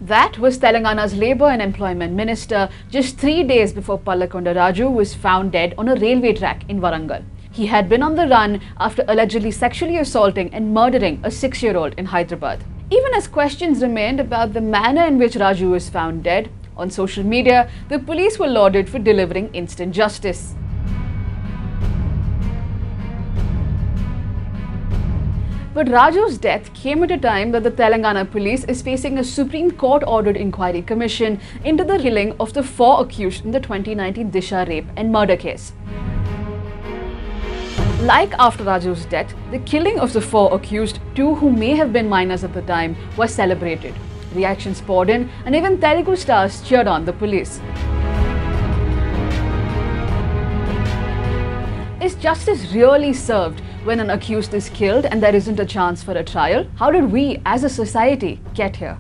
That was Telangana's Labour and Employment Minister just 3 days before Pallakonda Raju was found dead on a railway track in Warangal. He had been on the run after allegedly sexually assaulting and murdering a 6-year-old in Hyderabad. Even as questions remained about the manner in which Raju was found dead, on social media, the police were lauded for delivering instant justice. But Raju's death came at a time that the Telangana police is facing a Supreme Court-ordered inquiry commission into the killing of the 4 accused in the 2019 Disha rape and murder case. Like after Raju's death, the killing of the 4 accused, 2 who may have been minors at the time, was celebrated. Reactions poured in, and even Telugu stars cheered on the police. Is justice really served when an accused is killed and there isn't a chance for a trial? How did we as a society get here?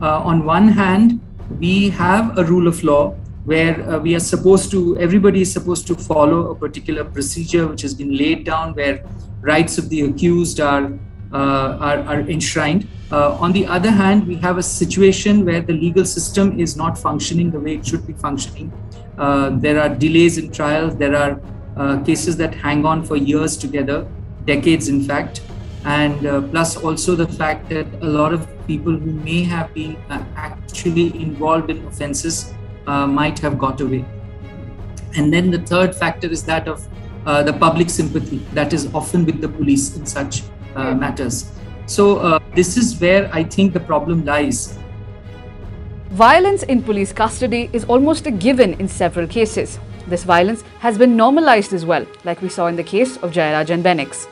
On one hand, we have a rule of law where everybody is supposed to follow a particular procedure which has been laid down, where rights of the accused are enshrined. On the other hand, we have a situation where the legal system is not functioning the way it should be functioning. There are delays in trials. There are cases that hang on for years together, decades in fact, and plus also the fact that a lot of people who may have been actually involved in offences might have got away. And then the third factor is that of the public sympathy that is often with the police in such matters. So this is where I think the problem lies. Violence in police custody is almost a given in several cases. This violence has been normalized as well, like we saw in the case of Jayaraj and Benix.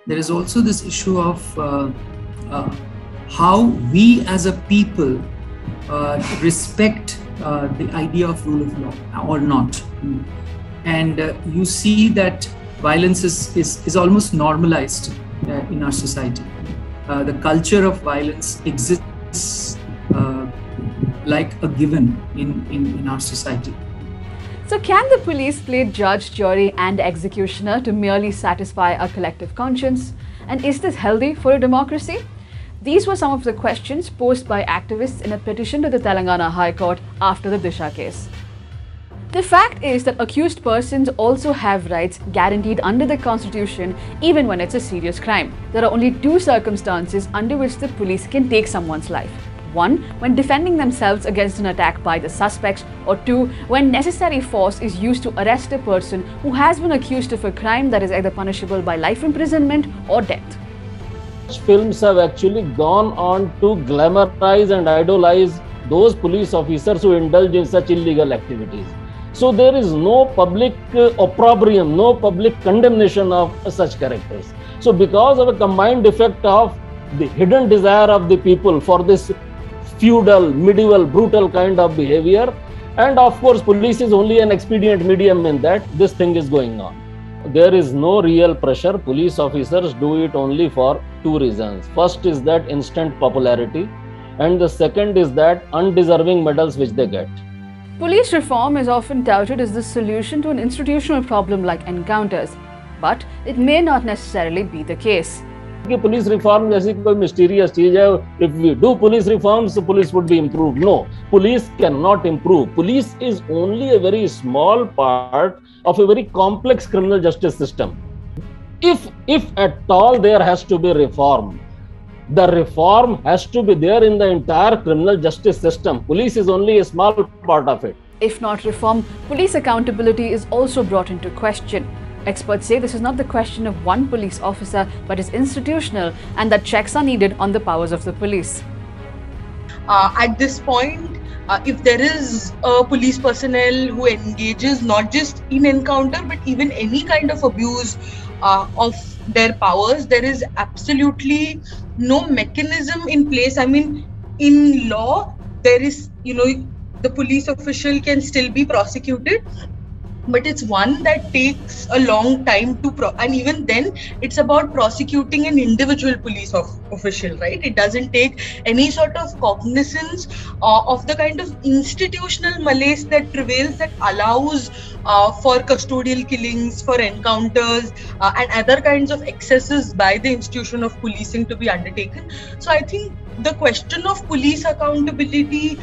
There is also this issue of how we as a people respect the idea of rule of law or not. And you see that violence is almost normalized in our society. The culture of violence exists like a given in our society. So can the police play judge, jury and executioner to merely satisfy a collective conscience? And is this healthy for a democracy? These were some of the questions posed by activists in a petition to the Telangana High Court after the Disha case. The fact is that accused persons also have rights guaranteed under the Constitution even when it's a serious crime. There are only 2 circumstances under which the police can take someone's life. 1, when defending themselves against an attack by the suspects, or 2, when necessary force is used to arrest a person who has been accused of a crime that is either punishable by life imprisonment or death. Films have actually gone on to glamorize and idolize those police officers who indulge in such illegal activities. So there is no public opprobrium, no public condemnation of such characters. So because of a combined effect of the hidden desire of the people for this feudal, medieval, brutal kind of behavior, and of course police is only an expedient medium in that, this thing is going on. There is no real pressure. Police officers do it only for 2 reasons. First is that instant popularity, and the second is that undeserving medals which they get. Police reform is often touted as the solution to an institutional problem like encounters, but it may not necessarily be the case. Police reform is a mysterious thing. If we do police reforms, the police would be improved. No, police cannot improve. Police is only a very small part of a very complex criminal justice system. If at all there has to be reform, the reform has to be there in the entire criminal justice system. Police is only a small part of it. If not reform, police accountability is also brought into question. Experts say this is not the question of one police officer, but is institutional, and that checks are needed on the powers of the police. At this point, if there is a police personnel who engages not just in encounter, but even any kind of abuse of their powers, there is absolutely no mechanism in place. I mean, in law, there is, the police official can still be prosecuted, but it's one that takes a long time to and even then it's about prosecuting an individual police official, right? It doesn't take any sort of cognizance of the kind of institutional malaise that prevails, that allows for custodial killings, for encounters, and other kinds of excesses by the institution of policing to be undertaken. So I think the question of police accountability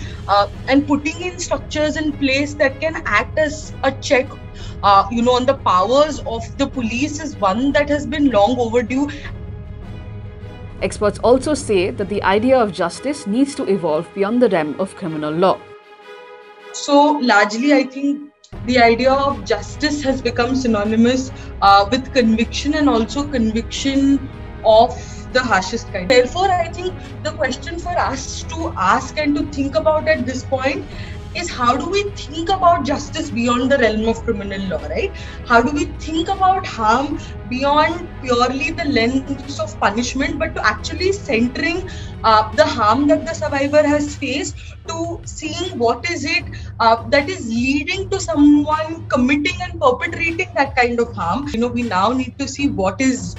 and putting in structures in place that can act as a check on the powers of the police is one that has been long overdue. Experts also say that the idea of justice needs to evolve beyond the realm of criminal law. So largely, I think the idea of justice has become synonymous with conviction, and also conviction of the harshest kind. Therefore, I think the question for us to ask and to think about at this point is, how do we think about justice beyond the realm of criminal law, right? How do we think about harm beyond purely the lens of punishment, but to actually centering the harm that the survivor has faced, to seeing what is it that is leading to someone committing and perpetrating that kind of harm. We now need to see what else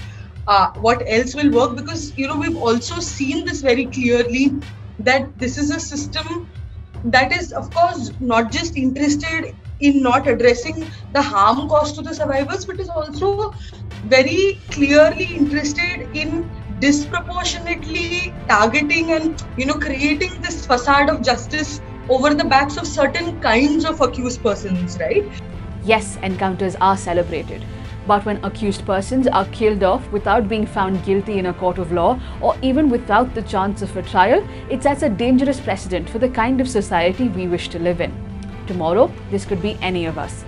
will work, because we've also seen this very clearly, that this is a system that is, of course, not just interested in not addressing the harm caused to the survivors, but is also very clearly interested in disproportionately targeting and creating this facade of justice over the backs of certain kinds of accused persons, right? Yes, encounters are celebrated. But when accused persons are killed off without being found guilty in a court of law, or even without the chance of a trial, it sets a dangerous precedent for the kind of society we wish to live in. Tomorrow, this could be any of us.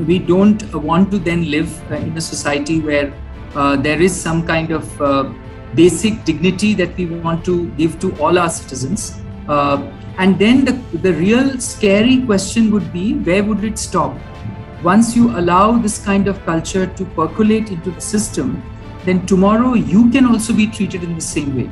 We don't want to then live in a society where there is some kind of basic dignity that we want to give to all our citizens. And then the real scary question would be, where would it stop? Once you allow this kind of culture to percolate into the system, then tomorrow you can also be treated in the same way.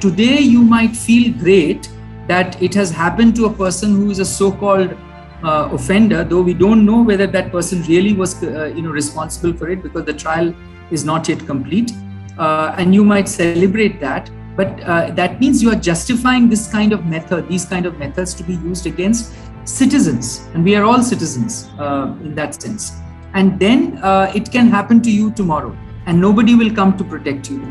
Today you might feel great that it has happened to a person who is a so-called offender, though we don't know whether that person really was responsible for it, because the trial is not yet complete. And you might celebrate that, but that means you are justifying these kind of methods to be used against citizens, and we are all citizens in that sense. And then it can happen to you tomorrow, and nobody will come to protect you.